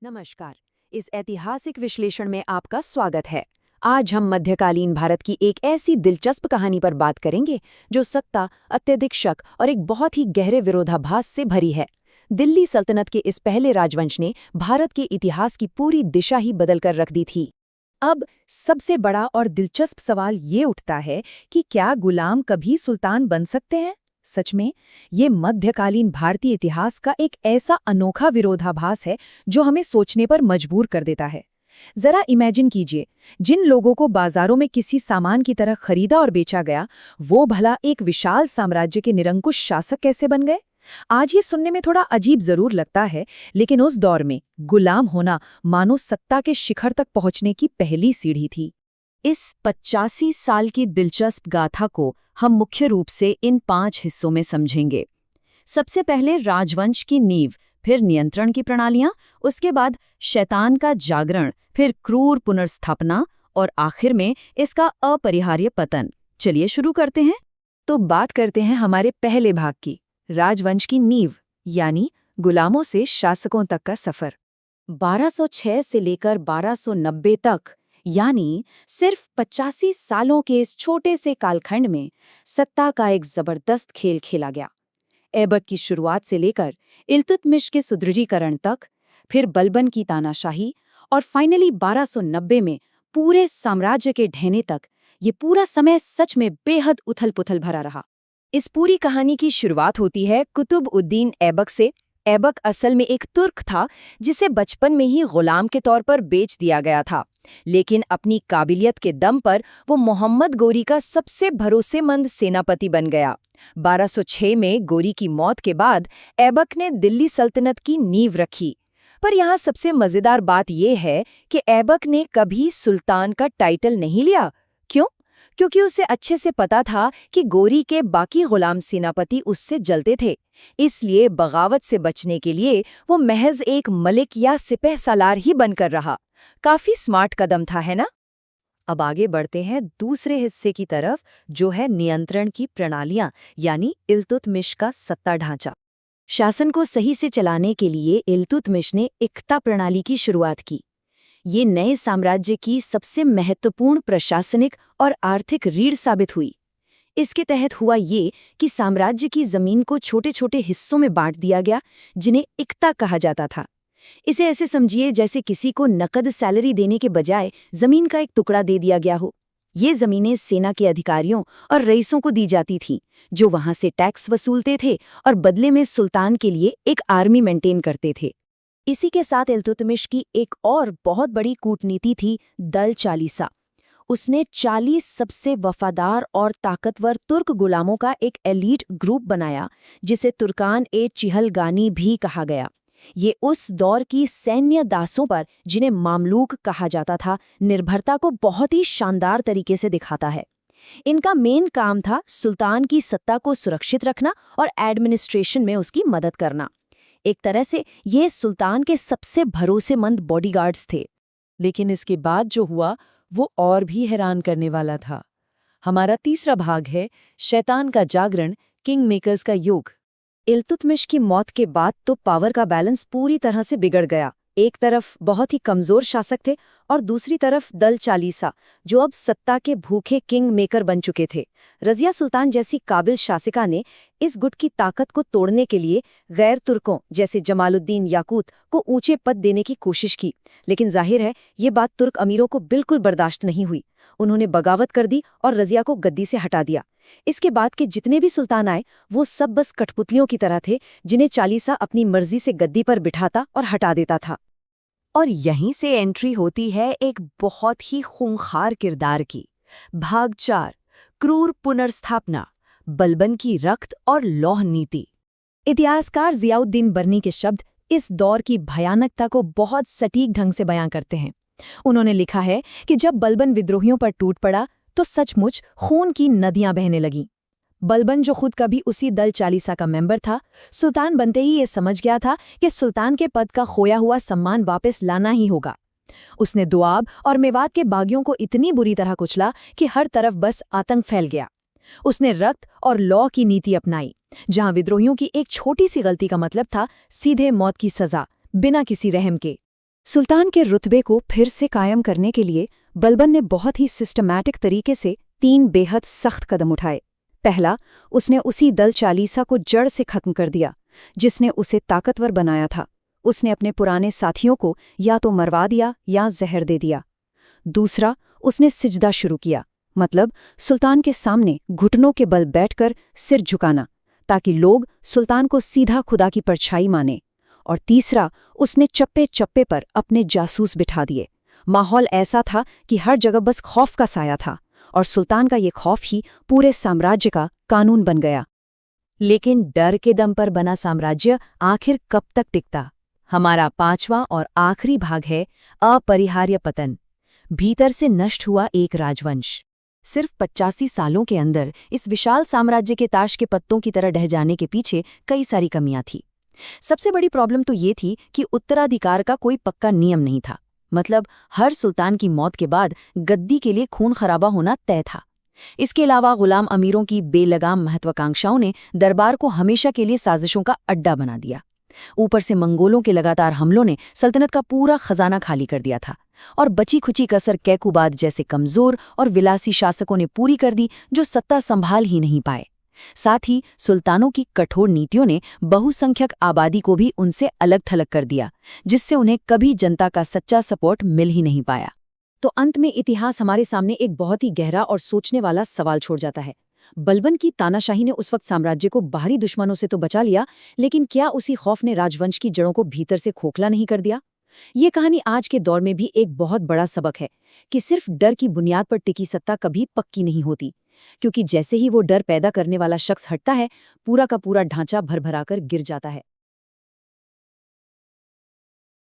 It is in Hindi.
नमस्कार। इस ऐतिहासिक विश्लेषण में आपका स्वागत है। आज हम मध्यकालीन भारत की एक ऐसी दिलचस्प कहानी पर बात करेंगे जो सत्ता, अत्यधिक शक और एक बहुत ही गहरे विरोधाभास से भरी है। दिल्ली सल्तनत के इस पहले राजवंश ने भारत के इतिहास की पूरी दिशा ही बदलकर रख दी थी। अब सबसे बड़ा और दिलचस्प सवाल ये उठता है कि क्या गुलाम कभी सुल्तान बन सकते हैं? सच में, ये मध्यकालीन भारतीय इतिहास का एक ऐसा अनोखा विरोधाभास है जो हमें सोचने पर मजबूर कर देता है। जरा इमेजिन कीजिए, जिन लोगों को बाजारों में किसी सामान की तरह खरीदा और बेचा गया, वो भला एक विशाल साम्राज्य के निरंकुश शासक कैसे बन गए? आज ये सुनने में थोड़ा अजीब जरूर लगता है, लेकिन उस दौर में गुलाम होना मानो सत्ता के शिखर तक पहुंचने की पहली सीढ़ी थी। इस 85 साल की दिलचस्प गाथा को हम मुख्य रूप से इन 5 हिस्सों में समझेंगे। सबसे पहले राजवंश की नींव, फिर नियंत्रण की प्रणालियां, उसके बाद शैतान का जागरण, फिर क्रूर पुनर्स्थापना और आखिर में इसका अपरिहार्य पतन। चलिए शुरू करते हैं। तो बात करते हैं हमारे पहले भाग की, राजवंश की नींव, यानी गुलामों से शासकों तक का सफर। 1206 से लेकर 1290 तक, यानी सिर्फ 85 सालों के इस छोटे से कालखंड में सत्ता का एक जबरदस्त खेल खेला गया। ऐबक की शुरुआत से लेकर इल्तुतमिश के सुदृढ़ीकरण तक, फिर बलबन की तानाशाही और फाइनली 1290 में पूरे साम्राज्य के ढहने तक, ये पूरा समय सच में बेहद उथल-पुथल भरा रहा। इस पूरी कहानी की शुरुआत होती है कुतुब-उद-दीन ऐबक से। ऐबक असल में एक तुर्क था जिसे बचपन में ही गुलाम के तौर पर बेच दिया गया था, लेकिन अपनी काबिलियत के दम पर वो मोहम्मद गोरी का सबसे भरोसेमंद सेनापति बन गया। 1206 में गोरी की मौत के बाद ऐबक ने दिल्ली सल्तनत की नींव रखी। पर यहाँ सबसे मजेदार बात यह है कि ऐबक ने कभी सुल्तान का टाइटल नहीं लिया। क्यों? क्योंकि उसे अच्छे से पता था कि गोरी के बाकी गुलाम सेनापति उससे जलते थे। इसलिए बगावत से बचने के लिए वो महज एक मलिक या सिपह सालार ही बनकर रहा। काफी स्मार्ट कदम था, है ना? अब आगे बढ़ते हैं दूसरे हिस्से की तरफ, जो है नियंत्रण की प्रणालियां, यानी इल्तुतमिश का सत्ता ढांचा। शासन को सही से चलाने के लिए इल्तुतमिश ने इक्ता प्रणाली की शुरुआत की। ये नए साम्राज्य की सबसे महत्वपूर्ण प्रशासनिक और आर्थिक रीढ़ साबित हुई। इसके तहत हुआ ये कि साम्राज्य की जमीन को छोटे छोटे हिस्सों में बांट दिया गया, जिन्हें इक्ता कहा जाता था। इसे ऐसे समझिए जैसे किसी को नकद सैलरी देने के बजाय जमीन का एक टुकड़ा दे दिया गया हो। ये जमीनें सेना के अधिकारियों और रईसों को दी जाती थीं, जो वहां से टैक्स वसूलते थे और बदले में सुल्तान के लिए एक आर्मी मेंटेन करते थे। इसी के साथ इल्तुतमिश की एक और बहुत बड़ी कूटनीति थी, दल चालीसा। उसने 40 सबसे वफादार और ताकतवर तुर्क गुलामों का एक एलीट ग्रुप बनाया, जिसे तुर्कान-ए-चिहलगानी भी कहा गया। ये उस दौर की सैन्य दासों पर, जिन्हें मामलूक कहा जाता था, निर्भरता को बहुत ही शानदार तरीके से दिखाता है। इनका मेन काम था सुल्तान की सत्ता को सुरक्षित रखना और एडमिनिस्ट्रेशन में उसकी मदद करना। एक तरह से ये सुल्तान के सबसे भरोसेमंद बॉडीगार्ड्स थे। लेकिन इसके बाद जो हुआ वो और भी हैरान करने वाला था। हमारा तीसरा भाग है शैतान का जागरण, किंग मेकर्स का युग। इल्तुतमिश की मौत के बाद तो पावर का बैलेंस पूरी तरह से बिगड़ गया। एक तरफ बहुत ही कमजोर शासक थे और दूसरी तरफ दल चालीसा, जो अब सत्ता के भूखे किंग मेकर बन चुके थे। रजिया सुल्तान जैसी काबिल शासिका ने इस गुट की ताकत को तोड़ने के लिए गैर तुर्कों जैसे जमालुद्दीन याकूत को ऊंचे पद देने की कोशिश की, लेकिन जाहिर है ये बात तुर्क अमीरों को बिल्कुल बर्दाश्त नहीं हुई। उन्होंने बगावत कर दी और रजिया को गद्दी से हटा दिया। इसके बाद के जितने भी सुल्तान आए, वो सब बस कठपुतलियों की तरह थे, जिन्हें चालीसा अपनी मर्जी से गद्दी पर बिठाता और हटा देता था। और यहीं से एंट्री होती है एक बहुत ही खूंखार किरदार की। भाग 4, क्रूर पुनर्स्थापना, बलबन की रक्त और लौह नीति। इतिहासकार जियाउद्दीन बर्नी के शब्द इस दौर की भयानकता को बहुत सटीक ढंग से बयां करते हैं। उन्होंने लिखा है कि जब बलबन विद्रोहियों पर टूट पड़ा तो सचमुच खून की नदियां बहने लगीं। बलबन, जो खुद कभी उसी दल चालीसा का मेंबर था, सुल्तान बनते ही ये समझ गया था कि सुल्तान के पद का खोया हुआ सम्मान वापस लाना ही होगा। उसने दोआब और मेवात के बागियों को इतनी बुरी तरह कुचला कि हर तरफ बस आतंक फैल गया। उसने रक्त और लौ की नीति अपनाई, जहां विद्रोहियों की एक छोटी सी गलती का मतलब था सीधे मौत की सजा, बिना किसी रहम के। सुल्तान के रुतबे को फिर से कायम करने के लिए बलबन ने बहुत ही सिस्टमैटिक तरीके से 3 बेहद सख्त कदम उठाए। पहला, उसने उसी दल चालीसा को जड़ से खत्म कर दिया जिसने उसे ताकतवर बनाया था। उसने अपने पुराने साथियों को या तो मरवा दिया या जहर दे दिया। दूसरा, उसने सिजदा शुरू किया, मतलब सुल्तान के सामने घुटनों के बल बैठकर सिर झुकाना, ताकि लोग सुल्तान को सीधा खुदा की परछाई माने। और तीसरा, उसने चप्पे चप्पे पर अपने जासूस बिठा दिए। माहौल ऐसा था कि हर जगह बस खौफ का साया था, और सुल्तान का ये खौफ ही पूरे साम्राज्य का कानून बन गया। लेकिन डर के दम पर बना साम्राज्य आखिर कब तक टिकता? हमारा 5वां और आखिरी भाग है अपरिहार्य पतन। भीतर से नष्ट हुआ एक राजवंश। सिर्फ 85 सालों के अंदर इस विशाल साम्राज्य के ताश के पत्तों की तरह ढह जाने के पीछे कई सारी कमियां थी। सबसे बड़ी प्रॉब्लम तो ये थी कि उत्तराधिकार का कोई पक्का नियम नहीं था। मतलब हर सुल्तान की मौत के बाद गद्दी के लिए खून खराबा होना तय था। इसके अलावा गुलाम अमीरों की बेलगाम महत्वाकांक्षाओं ने दरबार को हमेशा के लिए साजिशों का अड्डा बना दिया। ऊपर से मंगोलों के लगातार हमलों ने सल्तनत का पूरा खजाना खाली कर दिया था, और बची खुची कसर कैकुबाद जैसे कमजोर और विलासी शासकों ने पूरी कर दी, जो सत्ता संभाल ही नहीं पाए। साथ ही सुल्तानों की कठोर नीतियों ने बहुसंख्यक आबादी को भी उनसे अलग थलग कर दिया, जिससे उन्हें कभी जनता का सच्चा सपोर्ट मिल ही नहीं पाया। तो अंत में इतिहास हमारे सामने एक बहुत ही गहरा और सोचने वाला सवाल छोड़ जाता है। बलबन की तानाशाही ने उस वक्त साम्राज्य को बाहरी दुश्मनों से तो बचा लिया, लेकिन क्या उसी खौफ ने राजवंश की जड़ों को भीतर से खोखला नहीं कर दिया? ये कहानी आज के दौर में भी एक बहुत बड़ा सबक है कि सिर्फ डर की बुनियाद पर टिकी सत्ता कभी पक्की नहीं होती, क्योंकि जैसे ही वो डर पैदा करने वाला शख्स हटता है, पूरा का पूरा ढांचा भरभराकर गिर जाता है।